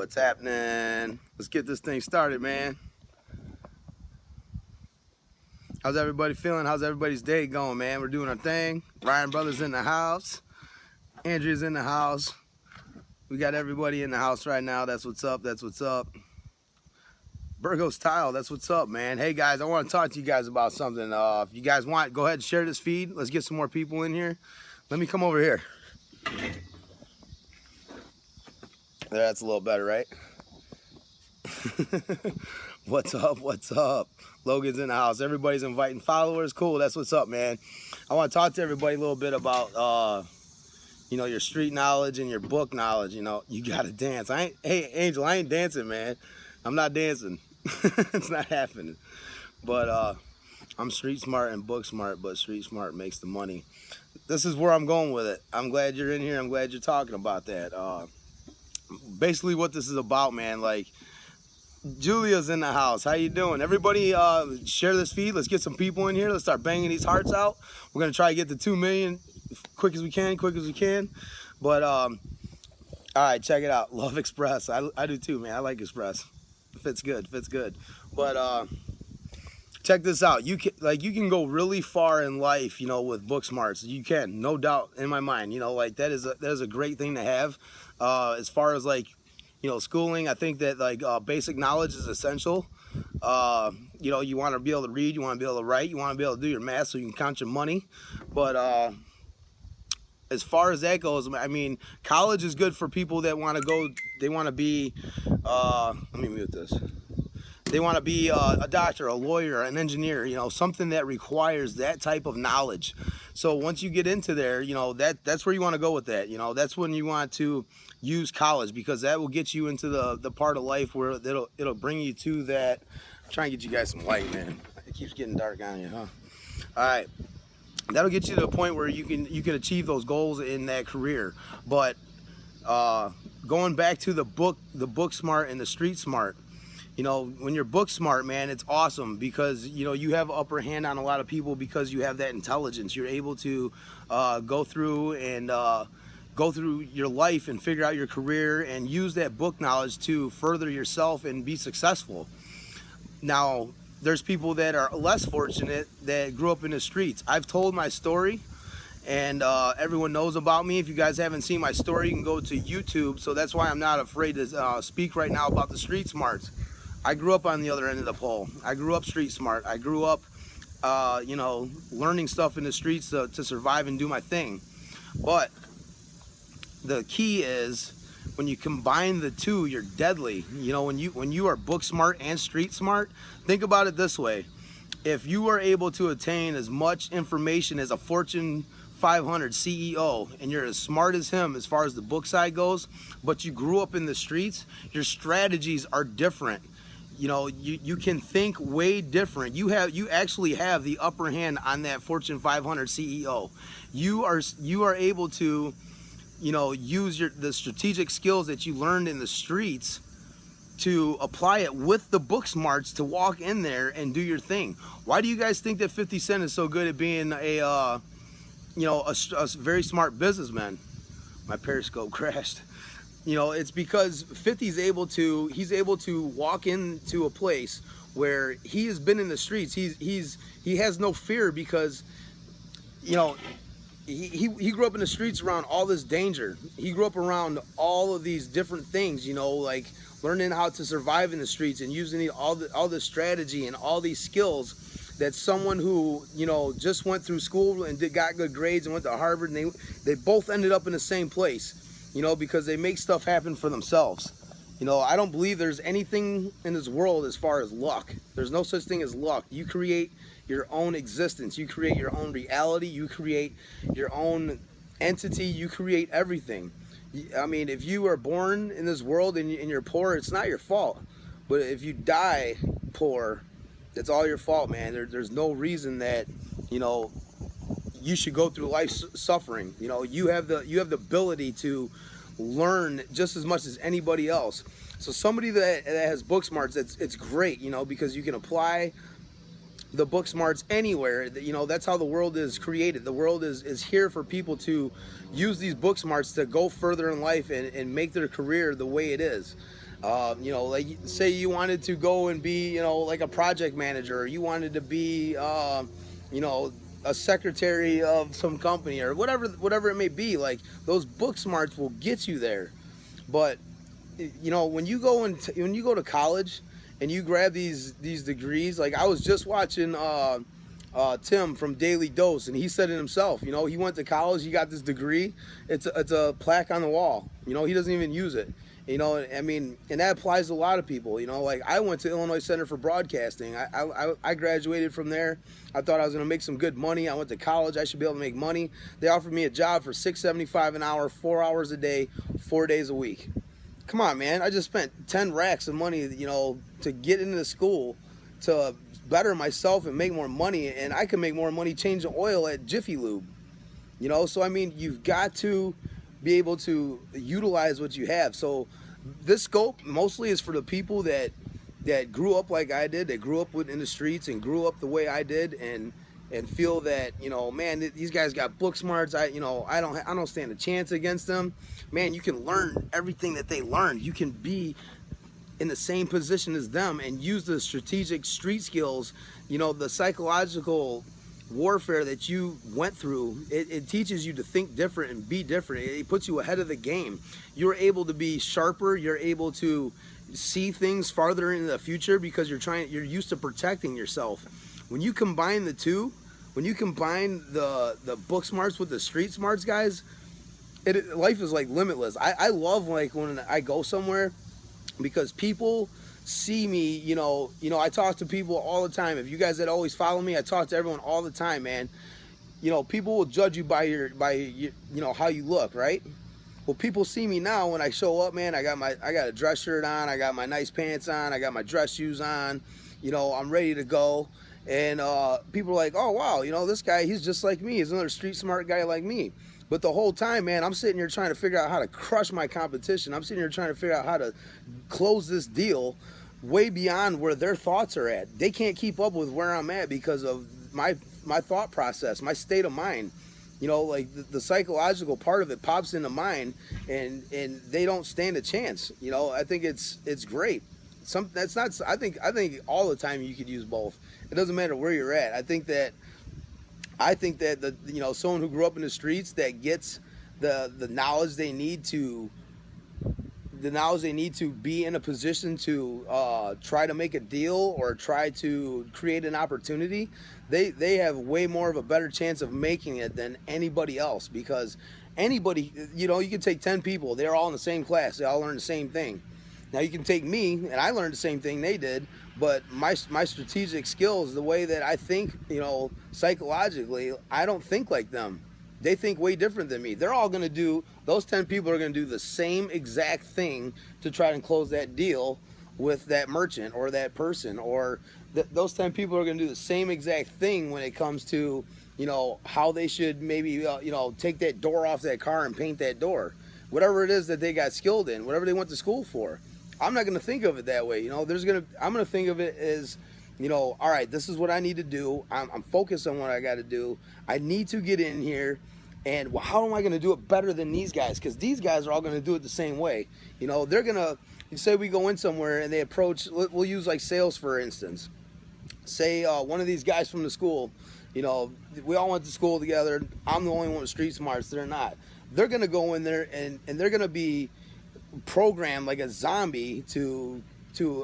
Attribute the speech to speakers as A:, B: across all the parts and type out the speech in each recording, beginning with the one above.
A: What's happening? Let's get this thing started, man. How's everybody feeling? How's everybody's day going, man? We're doing our thing. Ryan Brothers in the house. Andrea's in the house. We got everybody in the house right now. That's what's up. That's what's up. Burgos Tile, that's what's up, man. Hey, guys, I want to talk to you guys about something. If you guys want, go ahead and share this feed. Let's get some more people in here. Let me come over here. That's a little better, right? What's up? What's up? Logan's in the house. Everybody's inviting followers. Cool. That's what's up, man. I want to talk to everybody a little bit about, your street knowledge and your book knowledge. You got to dance. Hey, Angel, I ain't dancing, man. I'm not dancing. It's not happening. But I'm street smart and book smart, but street smart makes the money. This is where I'm going with it. I'm glad you're in here. I'm glad you're talking about that. Basically what this is about, man. Like, Julia's in the house. How you doing? Everybody share this feed. Let's get some people in here. Let's start banging these hearts out. We're gonna try to get to 2 million quick as we can. But all right, check it out. Love Express. I do too, man. I like Express. Fits good. But check this out. You can go really far in life, with book smarts. You can, no doubt in my mind. That is a great thing to have. As far as schooling, I think that basic knowledge is essential. You want to be able to read, you want to be able to write, you want to be able to do your math so you can count your money. But as far as that goes, I mean, college is good for people that want to go. They want to be. Let me mute this. They want to be a doctor, a lawyer, an engineer, something that requires that type of knowledge. So once you get into there, that's where you want to go with that. That's when you want to use college, because that will get you into the part of life where it'll bring you to that. I'm trying to get you guys some light, man. It keeps getting dark on you, huh? All right. That'll get you to the point where you can achieve those goals in that career. But going back to the book smart and the street smart, when you're book smart, man, it's awesome because, you have upper hand on a lot of people because you have that intelligence. You're able to go through your life and figure out your career and use that book knowledge to further yourself and be successful. Now, there's people that are less fortunate that grew up in the streets. I've told my story and everyone knows about me. If you guys haven't seen my story, you can go to YouTube. So that's why I'm not afraid to speak right now about the street smarts. I grew up on the other end of the pole. I grew up street smart. I grew up, learning stuff in the streets to survive and do my thing. But the key is when you combine the two, you're deadly. When you are book smart and street smart, think about it this way. If you are able to attain as much information as a Fortune 500 CEO and you're as smart as him as far as the book side goes, but you grew up in the streets, your strategies are different. You can think way different. You actually have the upper hand on that Fortune 500 CEO. You are able to, use the strategic skills that you learned in the streets to apply it with the book smarts to walk in there and do your thing. Why do you guys think that 50 Cent is so good at being a very smart businessman? My Periscope crashed. It's because 50's he's able to walk into a place where he has been in the streets. He has no fear because, he grew up in the streets around all this danger. He grew up around all of these different things, like learning how to survive in the streets and using all the strategy and all these skills that someone who, just went through school and got good grades and went to Harvard, and they both ended up in the same place. Because they make stuff happen for themselves. I don't believe there's anything in this world as far as luck. There's no such thing as luck. You create your own existence. You create your own reality. You create your own entity. You create everything. I mean, if you are born in this world and you're poor, it's not your fault. But if you die poor, it's all your fault, man. There's no reason that, you should go through life suffering. You have the ability to learn just as much as anybody else. So somebody that has book smarts, it's great, because you can apply the book smarts anywhere. That's how the world is created. The world is here for people to use these book smarts to go further in life and make their career the way it is. You know, like say you wanted to go and be, you know, like a project manager, or you wanted to be, you know, a secretary of some company or whatever it may be. Like those book smarts will get you there. But you know, when you go when you go to college and you grab these degrees, like I was just watching Tim from Daily Dose, and he said it himself. You know, he went to college, he got this degree. It's a plaque on the wall. You know, he doesn't even use it. You know, I mean, and that applies to a lot of people. You know, like I went to Illinois Center for Broadcasting. I graduated from there. I thought I was going to make some good money. I went to college. I should be able to make money. They offered me a job for $6.75 an hour, 4 hours a day, 4 days a week. Come on, man. I just spent 10 racks of money, you know, to get into school to better myself and make more money. And I can make more money changing oil at Jiffy Lube. You know, so I mean, you've got to be able to utilize what you have. So this scope mostly is for the people that grew up like I did, that grew up in the streets and grew up the way I did, and feel that, you know, man, these guys got book smarts. I don't stand a chance against them. Man, you can learn everything that they learned. You can be in the same position as them and use the strategic street skills, you know, the psychological warfare that you went through. It teaches you to think different and be different. It puts you ahead of the game. You're able to be sharper. You're able to see things farther into the future because you're used to protecting yourself. When you combine the two, when you combine the book smarts with the street smarts, guys, life is like limitless. I love like when I go somewhere, because people see me, you know, I talk to people all the time. If you guys that always follow me, I talk to everyone all the time, man. You know, people will judge you by your you know, how you look, right? Well, people see me now when I show up, man. I got a dress shirt on, I got my nice pants on, I got my dress shoes on, you know, I'm ready to go. And people are like, oh wow, you know, this guy, he's just like me. He's another street smart guy like me. But the whole time, man, I'm sitting here trying to figure out how to crush my competition. I'm sitting here trying to figure out how to close this deal way beyond where their thoughts are at. They can't keep up with where I'm at because of my thought process, my state of mind. You know, like the psychological part of it pops into mind, and they don't stand a chance. You know, I think it's great. I think all the time you could use both. It doesn't matter where you're at. I think that the, you know, someone who grew up in the streets that gets the knowledge they need to be in a position to try to make a deal or try to create an opportunity, they have way more of a better chance of making it than anybody else. Because anybody, you know, you can take 10 people, they're all in the same class, they all learn the same thing. Now you can take me, and I learned the same thing they did, but my strategic skills, the way that I think, you know, psychologically, I don't think like them. They think way different than me. They're all going to do, those 10 people are going to do the same exact thing to try and close that deal with that merchant or that person. Or those 10 people are going to do the same exact thing when it comes to, you know, how they should maybe, you know, take that door off that car and paint that door. Whatever it is that they got skilled in, whatever they went to school for. I'm not going to think of it that way. You know, I'm going to think of it as, you know, all right, this is what I need to do. I'm focused on what I got to do. I need to get in here, and well, how am I going to do it better than these guys? Because these guys are all going to do it the same way. You know, they're going to, say we go in somewhere and they approach, we'll use like sales for instance. Say one of these guys from the school, you know, we all went to school together. I'm the only one with street smarts. They're not. They're going to go in there and they're going to be programmed like a zombie to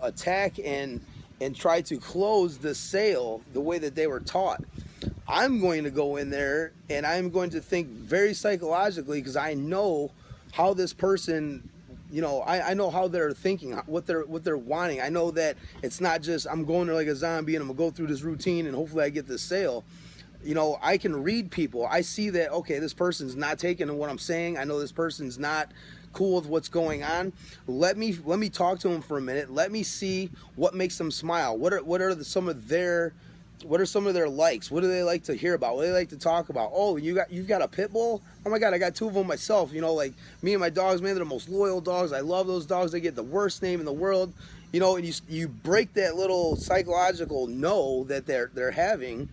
A: attack and try to close the sale the way that they were taught. I'm going to go in there and I'm going to think very psychologically, because I know how this person, you know, I know how they're thinking, what they're wanting. I know that it's not just I'm going there like a zombie and I'm gonna go through this routine and hopefully I get this sale. You know, I can read people. I see that, okay, this person's not taking what I'm saying. I know this person's not cool with what's going on. Let me talk to them for a minute. Let me see what makes them smile. What are some of their likes? What do they like to hear about? What do they like to talk about? Oh, you've got a pit bull? Oh my God, I got 2 of them myself. You know, like me and my dogs, man, they're the most loyal dogs. I love those dogs. They get the worst name in the world. You know, and you break that little psychological no that they're having.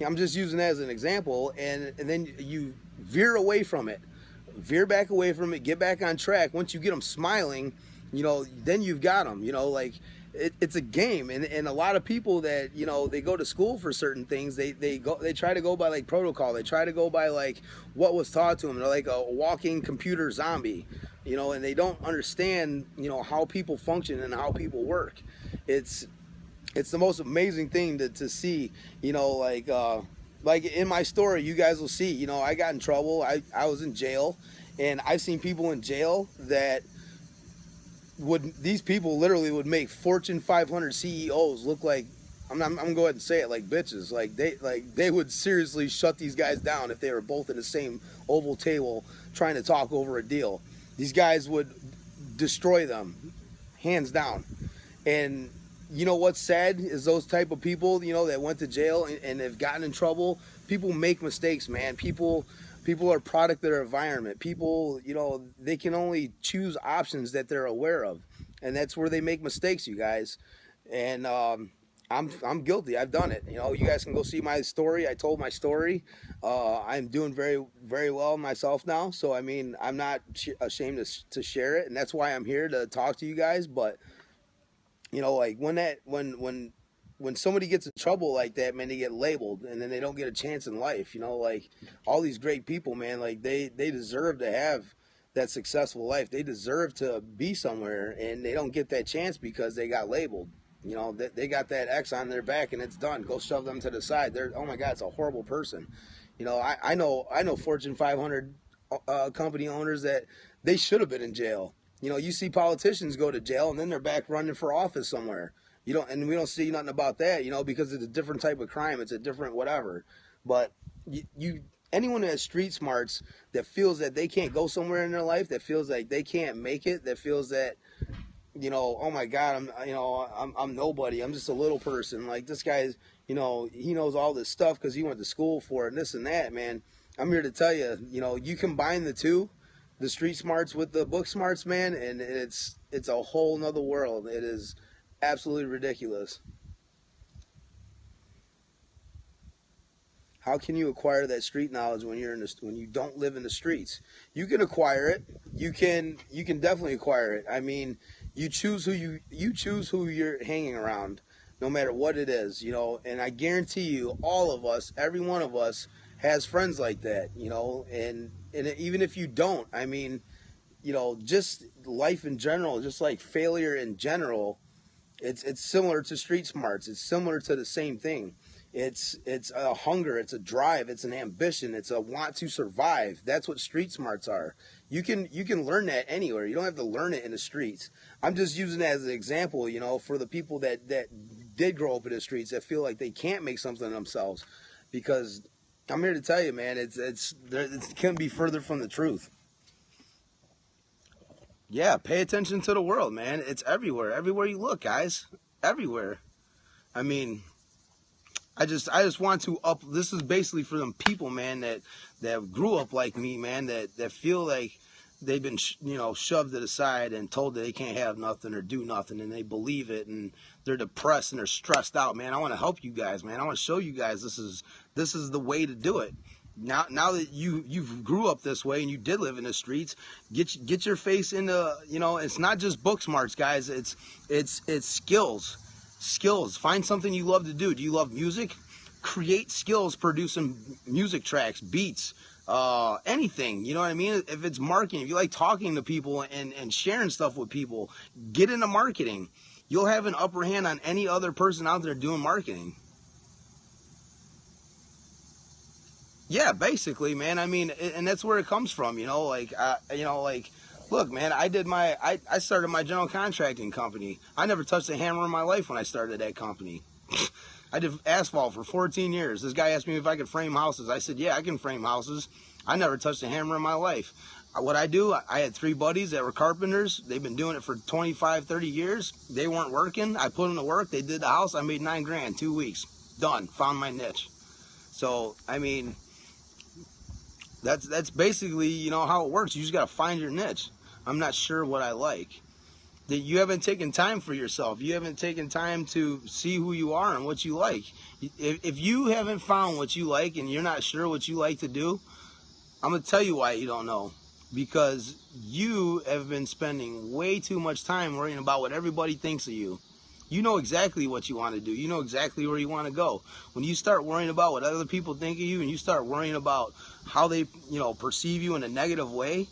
A: I'm just using that as an example, and then you veer away from it. Veer back away from it, get back on track. Once you get them smiling, you know, then you've got them. You know, like it's a game, and a lot of people that, you know, they go to school for certain things. They try to go by like protocol. They try to go by like what was taught to them. They're like a walking computer zombie, you know, and they don't understand, you know, how people function and how people work. It's the most amazing thing to see, you know, like in my story, you guys will see, you know, I got in trouble. I was in jail, and I've seen people in jail that these people literally would make Fortune 500 CEOs look like, I'm gonna go ahead and say it, like bitches. Like they would seriously shut these guys down if they were both in the same oval table trying to talk over a deal. These guys would destroy them, hands down. And you know what's sad is those type of people, you know, that went to jail and have gotten in trouble. People make mistakes, man. People are a product of their environment. People, you know, they can only choose options that they're aware of, and that's where they make mistakes, you guys. And I'm guilty. I've done it. You know, you guys can go see my story. I told my story. I'm doing very, very well myself now. So I mean, I'm not ashamed to share it, and that's why I'm here to talk to you guys. But you know, like when somebody gets in trouble like that, man, they get labeled, and then they don't get a chance in life. You know, like all these great people, man, like they deserve to have that successful life. They deserve to be somewhere, and they don't get that chance because they got labeled. You know, they got that X on their back, and it's done. Go shove them to the side. They're, oh my God, it's a horrible person. You know, I know Fortune 500 company owners that they should have been in jail. You know, you see politicians go to jail, and then they're back running for office somewhere. You don't, and we don't see nothing about that, you know, because it's a different type of crime. It's a different whatever. But anyone that has street smarts that feels that they can't go somewhere in their life, that feels like they can't make it, that feels that, you know, oh my God, I'm nobody. I'm just a little person. Like this guy's, you know, he knows all this stuff because he went to school for it and this and that, man. I'm here to tell you, you know, you combine the two, the street smarts with the book smarts, man, and it's a whole nother world. It is absolutely ridiculous. How can you acquire that street knowledge when when you don't live in the streets? You can acquire it. You can definitely acquire it. I mean, you choose who you're hanging around, no matter what it is, you know. And I guarantee you, all of us, every one of us, has friends like that, you know. And even if you don't, I mean, you know, just life in general, just like failure in general. It's similar to street smarts. It's similar to the same thing. It's a hunger. It's a drive. It's an ambition. It's a want to survive. That's what street smarts are. You can learn that anywhere. You don't have to learn it in the streets. I'm just using that as an example, you know, for the people that did grow up in the streets that feel like they can't make something of themselves. Because I'm here to tell you, man, it couldn't be further from the truth. Yeah, pay attention to the world, man. It's everywhere. Everywhere you look, guys. Everywhere. I mean, I just want to this is basically for them people, man, that grew up like me, man, that feel like they've been, you know, shoved to the side and told that they can't have nothing or do nothing, and they believe it, and they're depressed and they're stressed out, man. I want to help you guys, man. I want to show you guys this is the way to do it. Now that you've grew up this way and you did live in the streets, get your face into, you know, it's not just book smarts, guys. It's skills. Skills. Find something you love to do. Do you love music? Create skills producing music tracks, beats, anything. You know what I mean? If it's marketing, if you like talking to people and sharing stuff with people, get into marketing. You'll have an upper hand on any other person out there doing marketing. Yeah, basically, man. I mean, and that's where it comes from, you know, like, look, man, I started my general contracting company. I never touched a hammer in my life when I started that company. I did asphalt for 14 years. This guy asked me if I could frame houses. I said, yeah, I can frame houses. I never touched a hammer in my life. What I do, I had 3 buddies that were carpenters. They've been doing it for 25, 30 years. They weren't working. I put them to work. They did the house. I made $9 grand, 2 weeks. Done. Found my niche. So, I mean, that's basically, you know, how it works. You just got to find your niche. I'm not sure what I like. That you haven't taken time for yourself. You haven't taken time to see who you are and what you like. If you haven't found what you like and you're not sure what you like to do, I'm going to tell you why you don't know. because you have been spending way too much time worrying about what everybody thinks of you. You know exactly what you want to do. You know exactly where you want to go. When you start worrying about what other people think of you, and you start worrying about how they, perceive you in a negative way,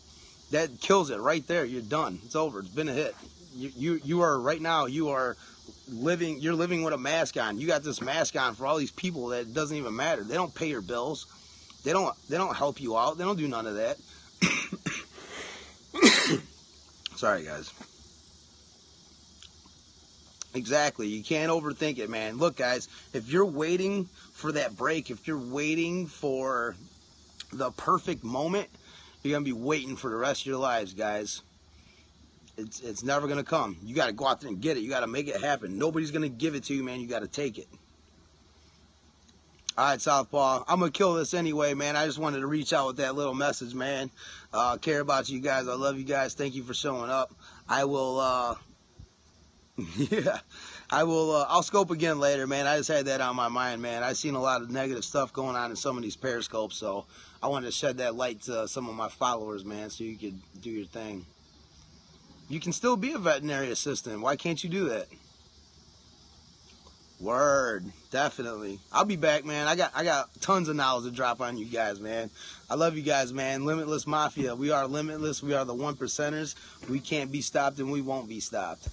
A: that kills it right there. You're done. It's over. It's been a hit. You are right now. You're living with a mask on. You got this mask on for all these people that it doesn't even matter. They don't pay your bills. They don't help you out. They don't do none of that. Sorry, guys. Exactly. You can't overthink it, man. Look, guys, if you're waiting for that break, if you're waiting for the perfect moment, you're going to be waiting for the rest of your lives, guys. It's never going to come. You got to go out there and get it. You got to make it happen. Nobody's going to give it to you, man. You got to take it. All right, Southpaw. I'm going to kill this anyway, man. I just wanted to reach out with that little message, man. Care about you guys. I love you guys. Thank you for showing up. I will... yeah, I'll scope again later, man. I just had that on my mind, man. I've seen a lot of negative stuff going on in some of these Periscopes, so I wanted to shed that light to some of my followers, man, so you could do your thing. You can still be a veterinary assistant. Why can't you do that? Word, definitely. I'll be back, man. I got tons of knowledge to drop on you guys, man. I love you guys, man. Limitless Mafia. We are limitless. We are the 1%ers. We can't be stopped, and we won't be stopped.